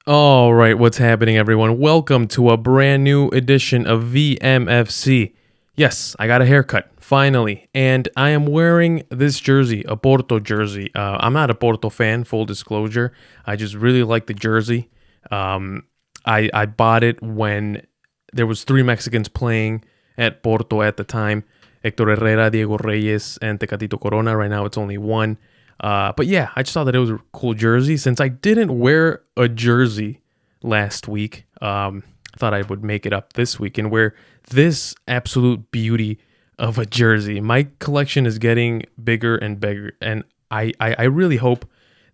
All right, what's happening, everyone? Welcome to a brand new edition of VMFC. Yes, I got a haircut, finally, and I am wearing this jersey, a Porto jersey. I'm not a Porto fan, full disclosure. I just really like the jersey. I bought it when there was three Mexicans playing at Porto at the time. Hector Herrera, Diego Reyes, and Tecatito Corona. Right now, it's only one. But yeah, I just thought that it was a cool jersey. Since I didn't wear a jersey last week, I thought I would make it up this week and wear this absolute beauty of a jersey. My collection is getting bigger and bigger, and I really hope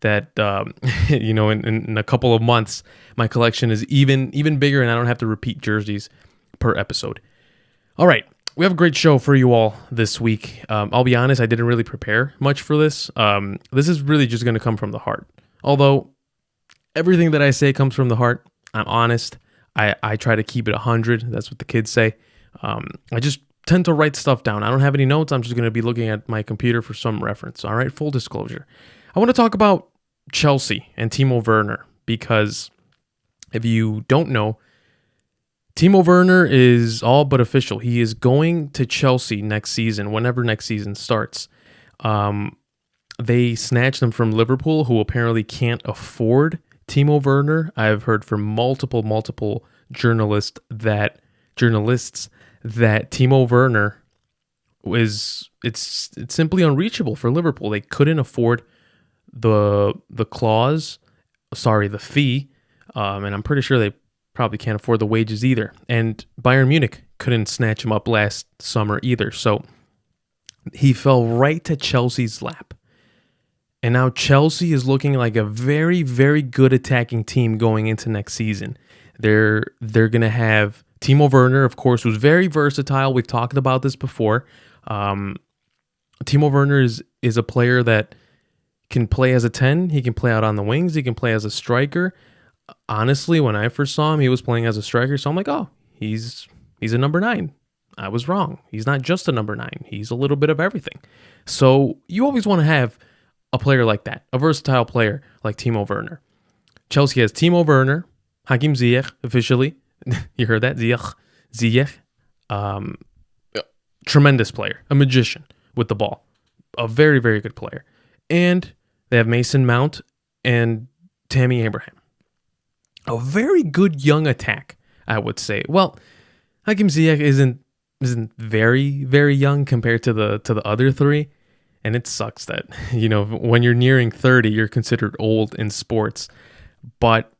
that in a couple of months my collection is even bigger and I don't have to repeat jerseys per episode. All right. We have a great show for you all this week. I'll be honest, I didn't really prepare much for this. This is really just going to come from the heart. Although everything that I say comes from the heart, I'm honest. I try to keep it 100. That's what the kids say. I just tend to write stuff down. I don't have any notes. I'm just going to be looking at my computer for some reference. All right, full disclosure. I want to talk about Chelsea and Timo Werner because if you don't know, Timo Werner is all but official. He is going to Chelsea next season, whenever next season starts. They snatched him from Liverpool, who apparently can't afford Timo Werner. I've heard from multiple journalists that Timo Werner it's simply unreachable for Liverpool. They couldn't afford the fee, and I'm pretty sure they probably can't afford the wages either. And Bayern Munich couldn't snatch him up last summer either. So he fell right to Chelsea's lap. And now Chelsea is looking like a very, very good attacking team going into next season. They're going to have Timo Werner, of course, who's very versatile. We've talked about this before. Timo Werner is a player that can play as a 10. He can play out on the wings. He can play as a striker. Honestly, when I first saw him, he was playing as a striker, so I'm like, oh, he's a number 9. I was wrong. He's not just a number 9. He's a little bit of everything. So you always want to have a player like that, a versatile player like Timo Werner. Chelsea has Timo Werner, Hakim Ziyech, officially. You heard that? Ziyech. Tremendous player, a magician with the ball. A very, very good player. And they have Mason Mount and Tammy Abraham. A very good young attack, I would say. Well, Hakim Ziyech isn't very, very young compared to the other three, and it sucks that when you're nearing 30, you're considered old in sports. But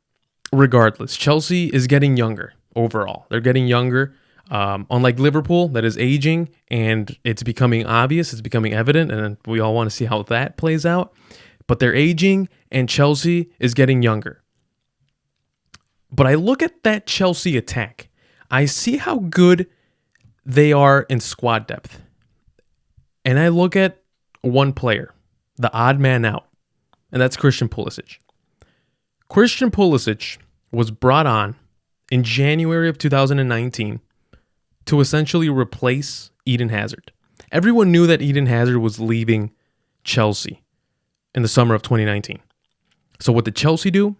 regardless, Chelsea is getting younger overall. They're getting younger. Unlike Liverpool, that is aging, and it's becoming obvious. It's becoming evident, and we all want to see how that plays out. But they're aging, and Chelsea is getting younger. But I look at that Chelsea attack. I see how good they are in squad depth. And I look at one player, the odd man out, and that's Christian Pulisic. Christian Pulisic was brought on in January of 2019 to essentially replace Eden Hazard. Everyone knew that Eden Hazard was leaving Chelsea in the summer of 2019. So what did Chelsea do?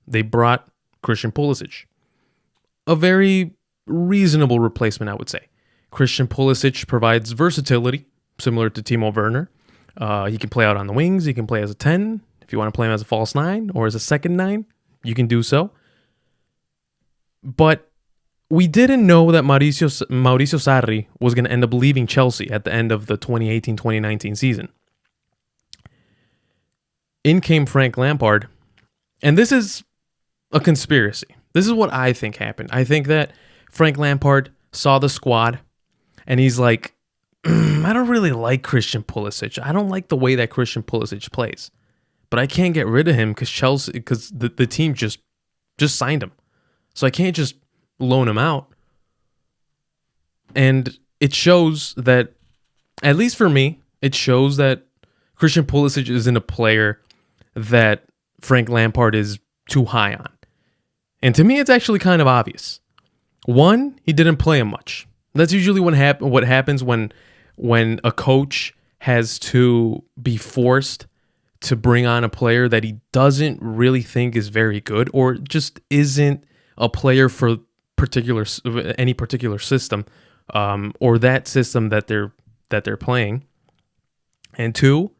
They brought Christian Pulisic. A very reasonable replacement, I would say. Christian Pulisic provides versatility, similar to Timo Werner. He can play out on the wings. He can play as a 10. If you want to play him as a false 9 or as a second 9, you can do so. But we didn't know that Mauricio Sarri was going to end up leaving Chelsea at the end of the 2018-2019 season. In came Frank Lampard, and this is a conspiracy. This is what I think happened. I think that Frank Lampard saw the squad and he's like, I don't really like Christian Pulisic. I don't like the way that Christian Pulisic plays. But I can't get rid of him because the team just signed him. So I can't just loan him out. And it shows that, at least for me, it shows that Christian Pulisic isn't a player that Frank Lampard is too high on. And to me, it's actually kind of obvious. One, he didn't play him much. That's usually what happens when a coach has to be forced to bring on a player that he doesn't really think is very good or just isn't a player for any particular system or that system that they're playing. And two,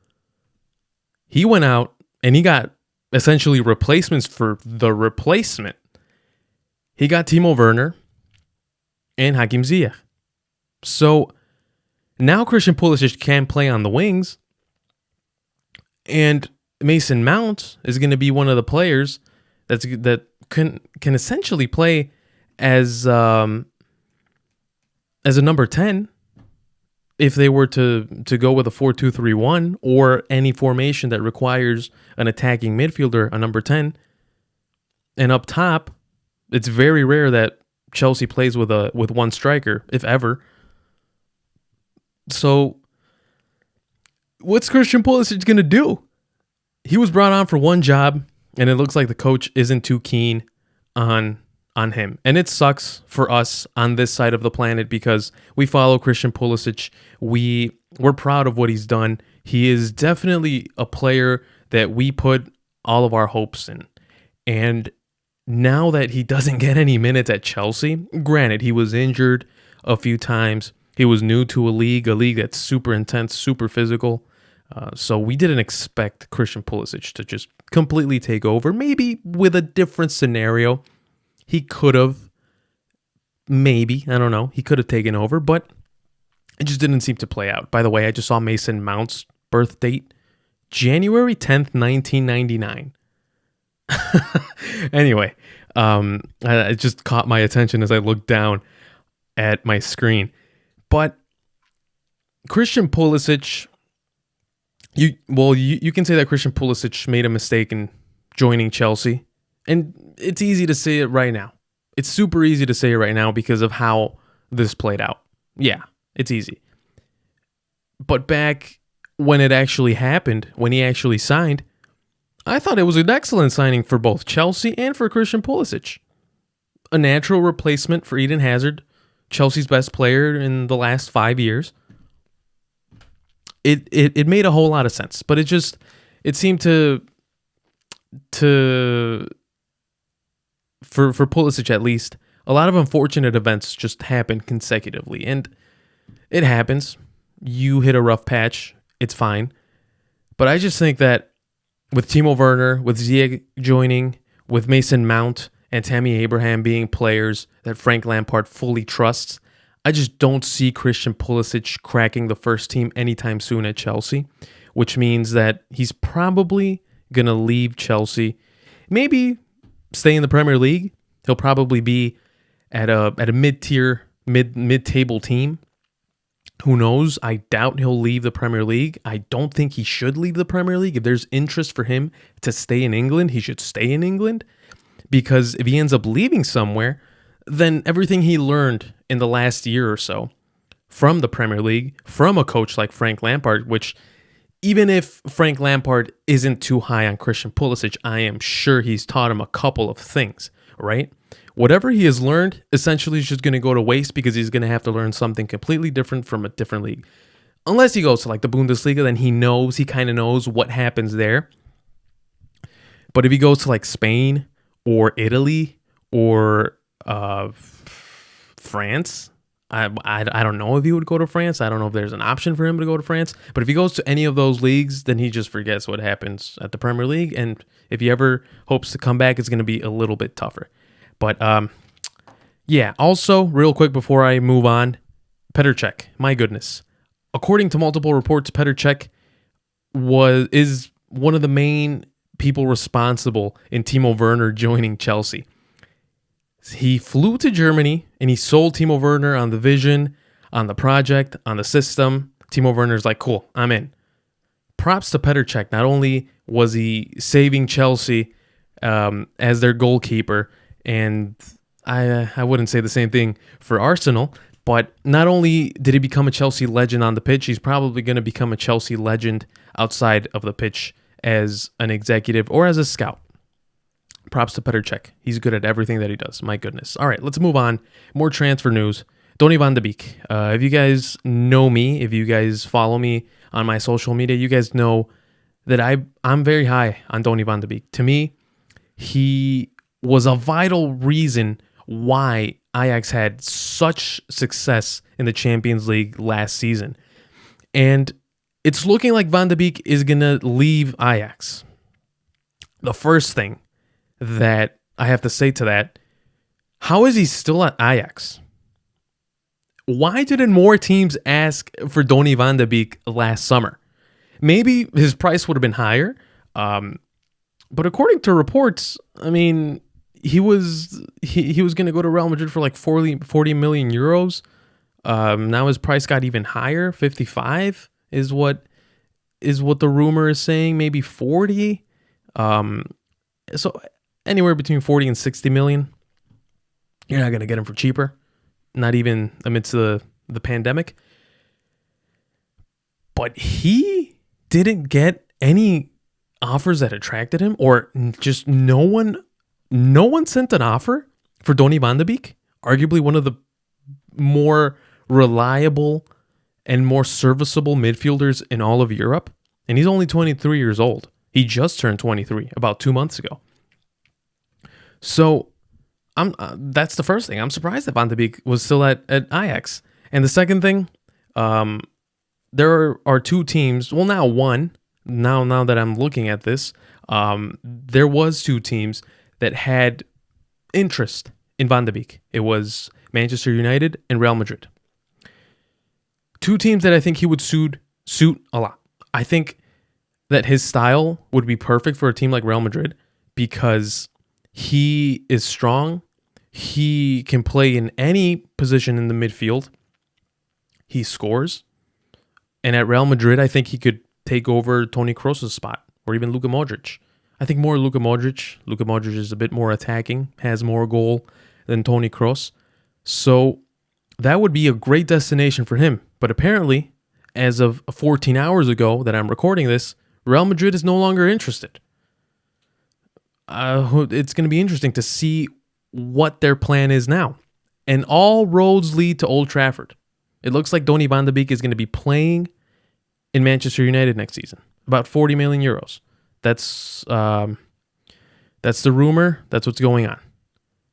he went out and he got essentially replacements for the replacement. He got Timo Werner and Hakim Ziyech. So now Christian Pulisic can play on the wings, and Mason Mount is going to be one of the players that can essentially play as a number 10 if they were to go with a 4-2-3-1 or any formation that requires an attacking midfielder, a number 10. And up top, it's very rare that Chelsea plays with one striker, if ever. So what's Christian Pulisic going to do? He was brought on for one job, and it looks like the coach isn't too keen on him. And it sucks for us on this side of the planet because we follow Christian Pulisic. We're proud of what he's done. He is definitely a player that we put all of our hopes in. And now that he doesn't get any minutes at Chelsea, granted, he was injured a few times. He was new to a league that's super intense, super physical. So we didn't expect Christian Pulisic to just completely take over. Maybe with a different scenario, he could have, maybe, I don't know, he could have taken over, but it just didn't seem to play out. By the way, I just saw Mason Mount's birth date, January 10th, 1999. Anyway, it just caught my attention as I looked down at my screen. But Christian Pulisic, you can say that Christian Pulisic made a mistake in joining Chelsea. And it's easy to say it right now. It's super easy to say it right now because of how this played out. Yeah, it's easy. But back when it actually happened, when he actually signed, I thought it was an excellent signing for both Chelsea and for Christian Pulisic. A natural replacement for Eden Hazard, Chelsea's best player in the last 5 years. It made a whole lot of sense, but it seemed to for Pulisic at least, a lot of unfortunate events just happened consecutively, and it happens. You hit a rough patch, it's fine. But I just think that with Timo Werner, with Ziyech joining, with Mason Mount and Tammy Abraham being players that Frank Lampard fully trusts, I just don't see Christian Pulisic cracking the first team anytime soon at Chelsea, which means that he's probably going to leave Chelsea. Maybe stay in the Premier League. He'll probably be at a mid-tier, mid-table team. Who knows? I doubt he'll leave the Premier League. I don't think he should leave the Premier League. If there's interest for him to stay in England, he should stay in England. Because if he ends up leaving somewhere, then everything he learned in the last year or so from the Premier League, from a coach like Frank Lampard, which even if Frank Lampard isn't too high on Christian Pulisic, I am sure he's taught him a couple of things, right? Whatever he has learned essentially is just going to go to waste because he's going to have to learn something completely different from a different league. Unless he goes to like the Bundesliga, then he kind of knows what happens there. But if he goes to like Spain or Italy or France, I don't know if he would go to France. I don't know if there's an option for him to go to France. But if he goes to any of those leagues, then he just forgets what happens at the Premier League. And if he ever hopes to come back, it's going to be a little bit tougher. But yeah, also, real quick before I move on, Petr Cech, my goodness. According to multiple reports, Petr Cech is one of the main people responsible in Timo Werner joining Chelsea. He flew to Germany and he sold Timo Werner on the vision, on the project, on the system. Timo Werner's like, cool, I'm in. Props to Petr Cech. Not only was he saving Chelsea as their goalkeeper, and I wouldn't say the same thing for Arsenal, but not only did he become a Chelsea legend on the pitch, he's probably going to become a Chelsea legend outside of the pitch as an executive or as a scout. Props to Petr Cech. He's good at everything that he does. My goodness. All right, let's move on. More transfer news. Donny van de Beek. If you guys know me, if you guys follow me on my social media, you guys know that I'm very high on Donny van de Beek. To me, he was a vital reason why Ajax had such success in the Champions League last season. And it's looking like Van de Beek is going to leave Ajax. The first thing that I have to say to that, how is he still at Ajax? Why didn't more teams ask for Donny van de Beek last summer? Maybe his price would have been higher. But according to reports, I mean, he was going to go to Real Madrid for like 40 million euros. Now his price got even higher. 55 is what the rumor is saying. Maybe 40. So anywhere between 40 and 60 million. You're not going to get him for cheaper. Not even amidst the pandemic. But he didn't get any offers that attracted him, or just no one sent an offer for Donny van de Beek, arguably one of the more reliable and more serviceable midfielders in all of Europe. And he's only 23 years old. He just turned 23 about 2 months ago. So that's the first thing. I'm surprised that Van de Beek was still at Ajax. And the second thing, there are two teams. Well, now one. Now that I'm looking at this, there was two teams that had interest in Van de Beek. It was Manchester United and Real Madrid. Two teams that I think he would suit a lot. I think that his style would be perfect for a team like Real Madrid because he is strong. He can play in any position in the midfield. He scores. And at Real Madrid, I think he could take over Toni Kroos's spot, or even Luka Modric. I think more Luka Modric. Luka Modric is a bit more attacking, has more goal than Toni Kroos. So that would be a great destination for him. But apparently, as of 14 hours ago that I'm recording this, Real Madrid is no longer interested. It's going to be interesting to see what their plan is now. And all roads lead to Old Trafford. It looks like Donny van de Beek is going to be playing in Manchester United next season. About 40 million euros. That's the rumor. That's what's going on.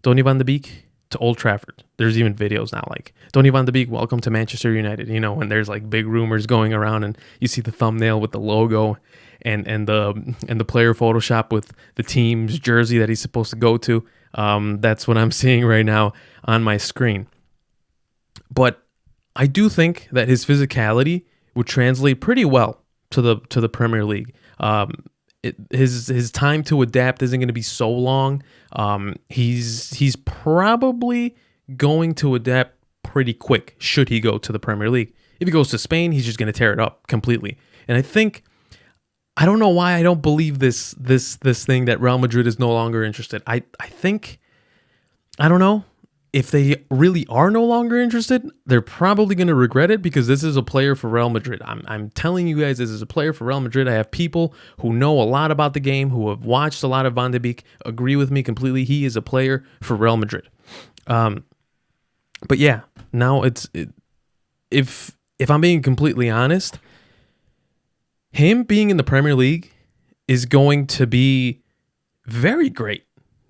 Donny van de Beek to Old Trafford. There's even videos now like, Donny van de Beek, welcome to Manchester United. You know, when there's like big rumors going around and you see the thumbnail with the logo and the player Photoshop with the team's jersey that he's supposed to go to. That's what I'm seeing right now on my screen. But I do think that his physicality would translate pretty well to the Premier League. His time to adapt isn't going to be so long. He's probably going to adapt pretty quick should he go to the Premier League. If he goes to Spain, he's just going to tear it up completely. And I don't know why I don't believe this thing that Real Madrid is no longer interested. I think, I don't know. If they really are no longer interested, they're probably going to regret it because this is a player for Real Madrid. I'm telling you guys, this is a player for Real Madrid. I have people who know a lot about the game, who have watched a lot of Van de Beek, agree with me completely. He is a player for Real Madrid. But yeah, now if I'm being completely honest, him being in the Premier League is going to be very great.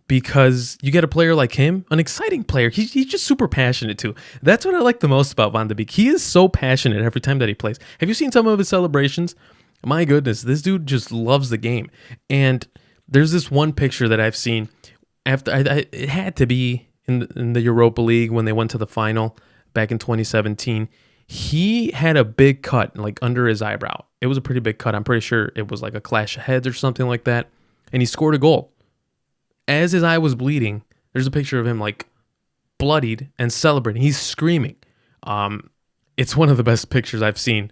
Because you get a player like him, an exciting player. He's just super passionate too. That's what I like the most about Van de Beek. He is so passionate every time that he plays. Have you seen some of his celebrations? My goodness, this dude just loves the game. And there's this one picture that I've seen after it had to be in the Europa League when they went to the final back in 2017. He had a big cut like under his eyebrow. It was a pretty big cut. I'm pretty sure it was like a clash of heads or something like that. And he scored a goal. As his eye was bleeding, there's a picture of him like bloodied and celebrating. He's screaming. It's one of the best pictures I've seen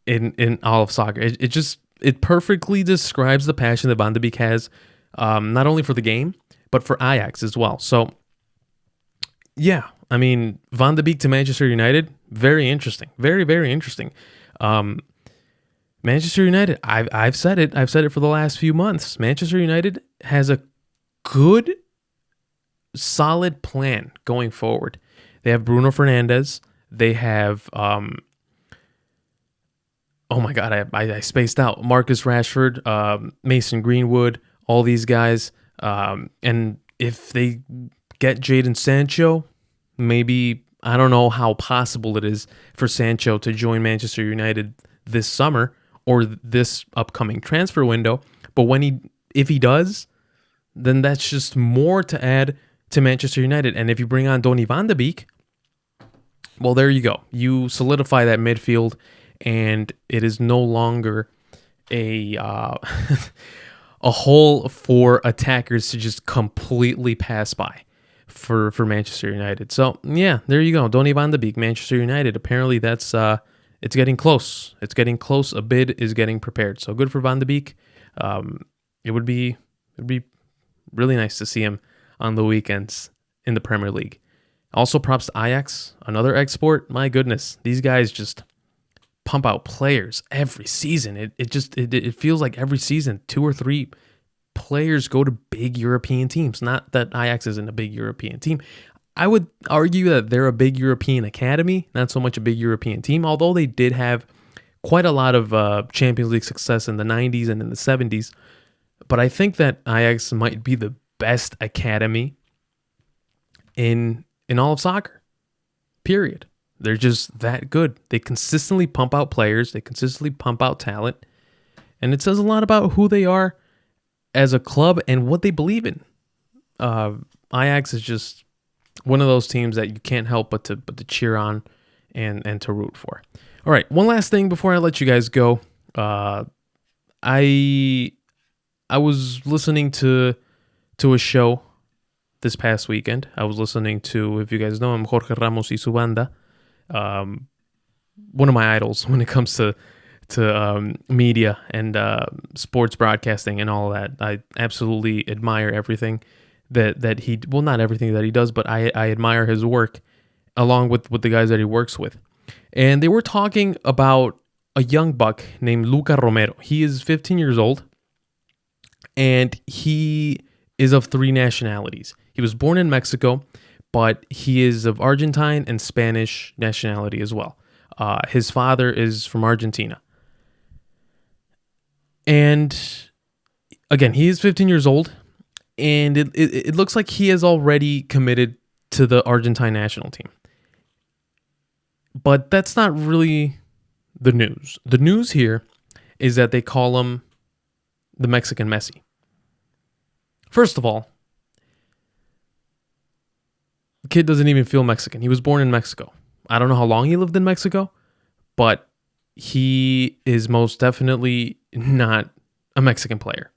in all of soccer. It perfectly describes the passion that Van de Beek has, not only for the game, but for Ajax as well. So, yeah, I mean, Van de Beek to Manchester United, very interesting. Very, very interesting. Manchester United, I've said it. I've said it for the last few months. Manchester United has a good, solid plan going forward. They have Bruno Fernandes. They have oh my God, I spaced out. Marcus Rashford, Mason Greenwood, all these guys. And if they get Jadon Sancho, maybe, I don't know how possible it is for Sancho to join Manchester United this summer or this upcoming transfer window. But if he does, then that's just more to add to Manchester United. And if you bring on Donny van de Beek, well, there you go. You solidify that midfield, and it is no longer a a hole for attackers to just completely pass by for Manchester United. So yeah, there you go. Donny van de Beek, Manchester United. Apparently that's it's getting close. It's getting close. A bid is getting prepared. So good for van de Beek. It would be really nice to see him on the weekends in the Premier League. Also, props to Ajax, another export. My goodness, these guys just pump out players every season. It feels like every season 2 or 3 players go to big European teams. Not that Ajax isn't a big European team. I would argue that they're a big European academy, not so much a big European team, although they did have quite a lot of Champions League success in the 90s and in the 70s. But I think that Ajax might be the best academy in all of soccer, period. They're just that good. They consistently pump out players. They consistently pump out talent. And it says a lot about who they are as a club and what they believe in. Ajax is just one of those teams that you can't help but to cheer on and to root for. All right, one last thing before I let you guys go. I was listening to a show this past weekend. I was listening to, if you guys know him, Jorge Ramos y su banda. One of my idols when it comes to media and sports broadcasting and all that. I absolutely admire everything that he, well, not everything that he does, but I admire his work along with the guys that he works with. And they were talking about a young buck named Luca Romero. He is 15 years old, and he is of 3 nationalities. He was born in Mexico, but he is of Argentine and Spanish nationality as well. His father is from Argentina. And again, he is 15 years old, and it looks like he has already committed to the Argentine national team. But that's not really the news. The news here is that they call him the Mexican Messi. First of all, the kid doesn't even feel Mexican. He was born in Mexico. I don't know how long he lived in Mexico, but he is most definitely not a Mexican player.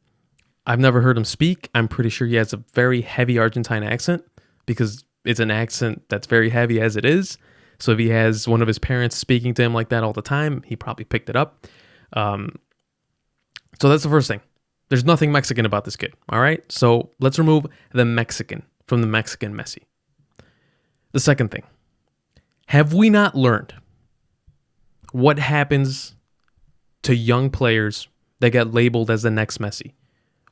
I've never heard him speak. I'm pretty sure he has a very heavy Argentine accent because it's an accent that's very heavy as it is. So if he has one of his parents speaking to him like that all the time, he probably picked it up. So that's the first thing. There's nothing Mexican about this kid, all right? So let's remove the Mexican from the Mexican Messi. The second thing, have we not learned what happens to young players that get labeled as the next Messi,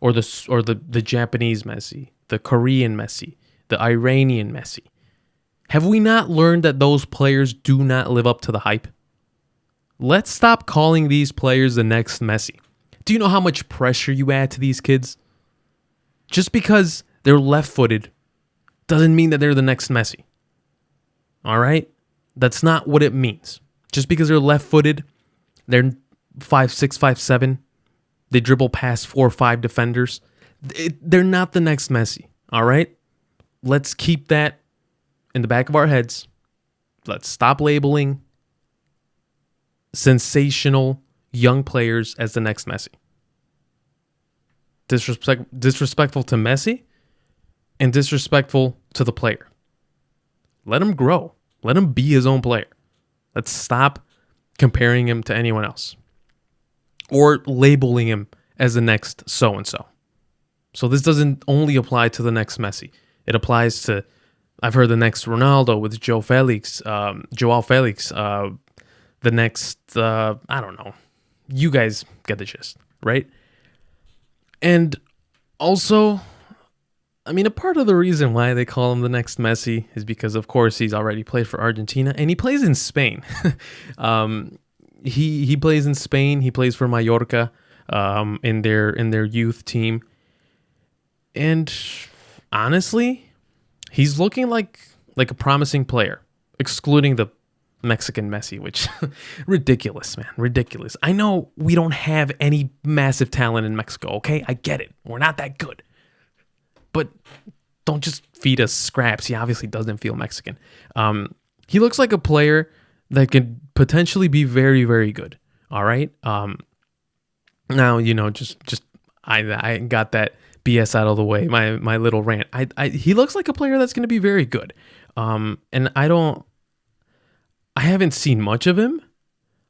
or the Japanese Messi, the Korean Messi, the Iranian Messi? Have we not learned that those players do not live up to the hype? Let's stop calling these players the next Messi. Do you know how much pressure you add to these kids? Just because they're left-footed doesn't mean that they're the next Messi. All right? That's not what it means. Just because they're left-footed, they're 5'6", 5'7", they dribble past 4 or 5 defenders, they're not the next Messi. All right? Let's keep that in the back of our heads. Let's stop labeling sensational young players as the next Messi. Disrespectful to Messi and disrespectful to the player. Let him grow. Let him be his own player. Let's stop comparing him to anyone else or labeling him as the next so-and-so. So this doesn't only apply to the next Messi. It applies to, I've heard the next Ronaldo with Joao Felix, the next, I don't know. You guys get the gist, right? And also, I mean, a part of the reason why they call him the next Messi is because, of course, he's already played for Argentina, and he plays in Spain. he plays in Spain. He plays for Mallorca, in their youth team. And honestly, he's looking like a promising player, excluding the Mexican Messi, which ridiculous, man, ridiculous. I know we don't have any massive talent in Mexico, okay? I get it. We're not that good. But don't just feed us scraps. He obviously doesn't feel Mexican. He looks like a player that could potentially be very, very good. All right. Now, just I got that BS out of the way. My little rant. He looks like a player that's going to be very good. And I haven't seen much of him.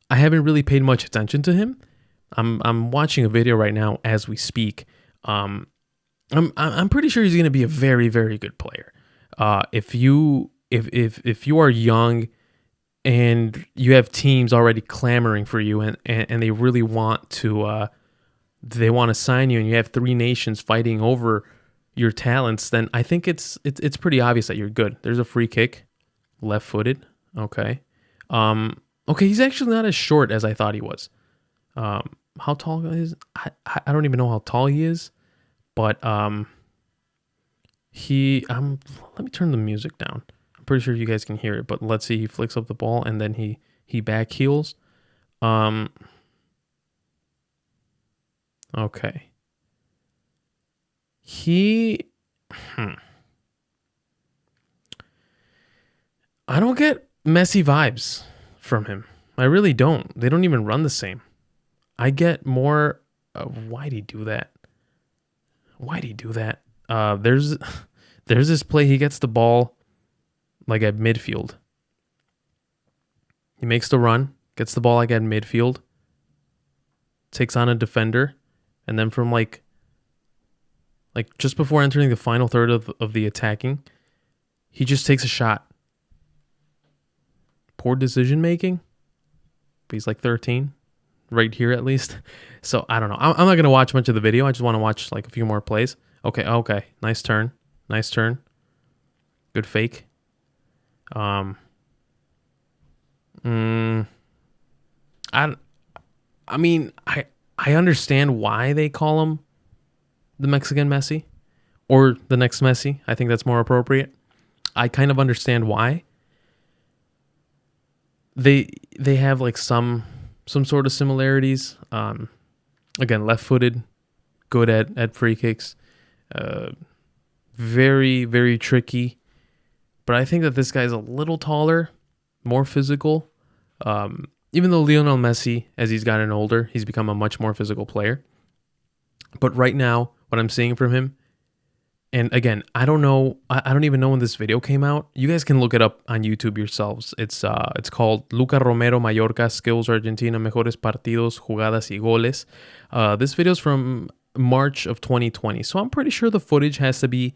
I haven't really paid much attention to him. I'm watching a video right now as we speak. I'm pretty sure he's going to be a very, very good player. If you are young and you have teams already clamoring for you and they really want to sign you, and you have three nations fighting over your talents, then I think it's pretty obvious that you're good. There's a free kick, left-footed. Okay. Okay, he's actually not as short as I thought he was. How tall is? I don't even know how tall he is, but let me turn the music down. I'm pretty sure you guys can hear it, but let's see. He flicks up the ball and then he back heels. Okay. I don't get Messi vibes from him. I really don't. They don't even run the same. I get more. Why'd he do that? There's this play. He gets the ball like at midfield. He makes the run, gets the ball like at midfield, takes on a defender, and then from like just before entering the final third of the attacking, he just takes a shot. Poor decision making. But he's like 13, right here at least. So I don't know. I'm not gonna watch much of the video. I just want to watch like a few more plays. Okay. Nice turn. Good fake. I mean, I understand why they call him the Mexican Messi or the next Messi. I think that's more appropriate. I kind of understand why. They have like some sort of similarities. Again, left-footed, good at free kicks. Very, very tricky. But I think that this guy's a little taller, more physical. Even though Lionel Messi, as he's gotten older, he's become a much more physical player. But right now, what I'm seeing from him, and again, I don't know, I don't even know when this video came out. You guys can look it up on YouTube yourselves. It's called Luca Romero Mallorca Skills Argentina Mejores Partidos, Jugadas y Goles. This video's from March of 2020. So I'm pretty sure the footage has to be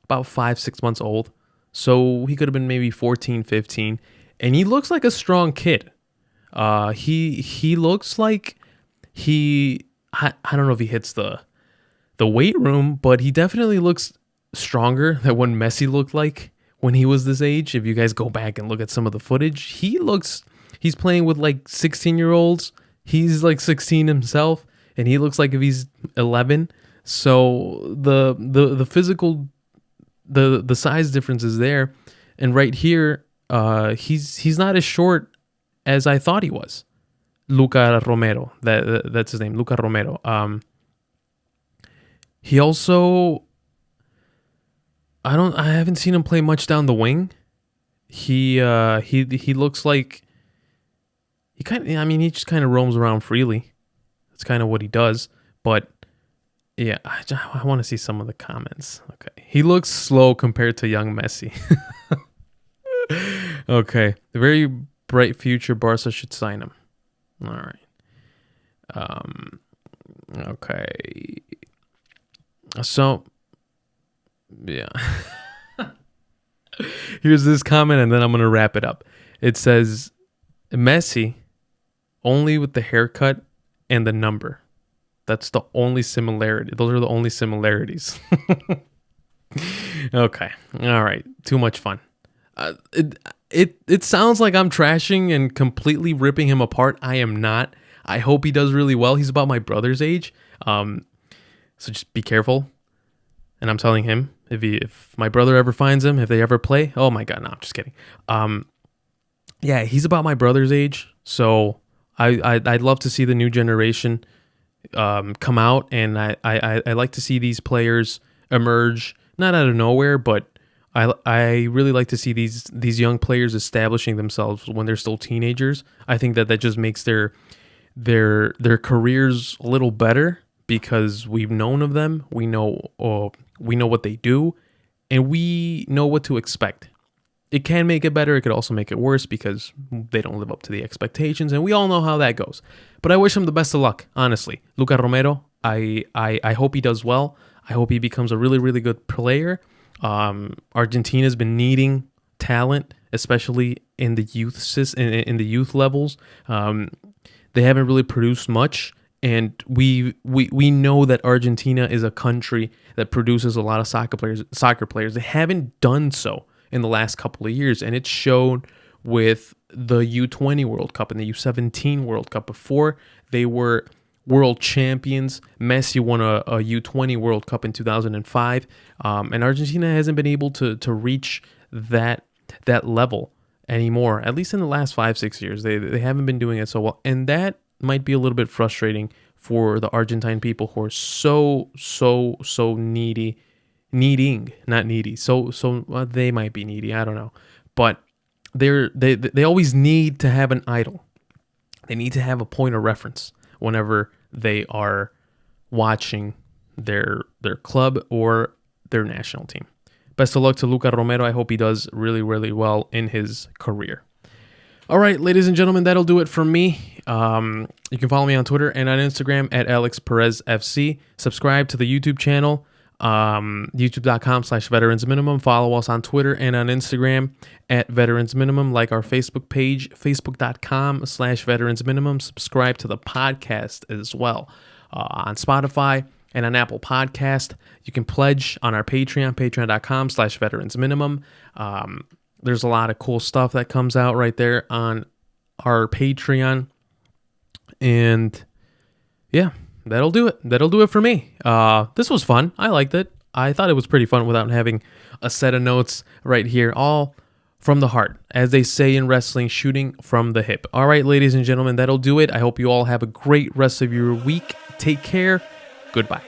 about 5-6 months old. So he could have been maybe 14, 15. And he looks like a strong kid. He looks like I don't know if he hits the weight room, but he definitely looks stronger than what Messi looked like when he was this age. If you guys go back and look at some of the footage, he's playing with like 16-year-olds. He's like 16 himself, and he looks like if he's 11. So the physical, the size difference is there. And right here, he's not as short as I thought he was. Luca Romero, that's his name, Luca Romero. He also, I haven't seen him play much down the wing. He looks like he just kind of roams around freely. That's kind of what he does. But yeah, I want to see some of the comments. Okay, he looks slow compared to young Messi. Okay, the very bright future. Barca should sign him. All right. Okay. So, yeah. Here's this comment, and then I'm going to wrap it up. It says, Messi, only with the haircut and the number. That's the only similarity. Those are the only similarities. Okay. All right. Too much fun. It sounds like I'm trashing and completely ripping him apart. I am not. I hope he does really well. He's about my brother's age. So just be careful. And I'm telling him, if my brother ever finds him, if they ever play, oh my God, no, I'm just kidding. Yeah, he's about my brother's age. So I'd love to see the new generation come out, and I like to see these players emerge, not out of nowhere, but I really like to see these young players establishing themselves when they're still teenagers. I think that just makes their careers a little better because we've known of them. We know what they do, and we know what to expect. It can make it better. It could also make it worse because they don't live up to the expectations, and we all know how that goes. But I wish him the best of luck, honestly. Luca Romero, I hope he does well. I hope he becomes a really, really good player. Argentina's been needing talent, especially in the youth levels. They haven't really produced much, and we know that Argentina is a country that produces a lot of soccer players. They haven't done so in the last couple of years, and it's shown with the U20 World Cup and the U17 World Cup. Before they were world champions, Messi won a U20 World Cup in 2005, and Argentina hasn't been able to reach that level anymore, at least in the last 5-6 years. They haven't been doing it so well, and that might be a little bit frustrating for the Argentine people who are so needing, not needy. So they might be needy. I don't know, but they always need to have an idol. They need to have a point of reference whenever they are watching their club or their national team. Best of luck to Luca Romero. I hope he does really, really well in his career. All right, ladies and gentlemen, that'll do it for me. You can follow me on Twitter and on Instagram at AlexPerezFC. Subscribe to the YouTube channel, youtube.com/veteransminimum. Follow us on Twitter and on Instagram at veteransminimum. Like our Facebook page, facebook.com/veteransminimum. Subscribe to the podcast as well on Spotify and on Apple Podcast. You can pledge on our Patreon, patreon.com/veteransminimum. There's a lot of cool stuff that comes out right there on our Patreon. And yeah, that'll do it. That'll do it for me. This was fun. I liked it. I thought it was pretty fun without having a set of notes right here, all from the heart, as they say in wrestling, shooting from the hip. All right, ladies and gentlemen, that'll do it. I hope you all have a great rest of your week. Take care. Goodbye.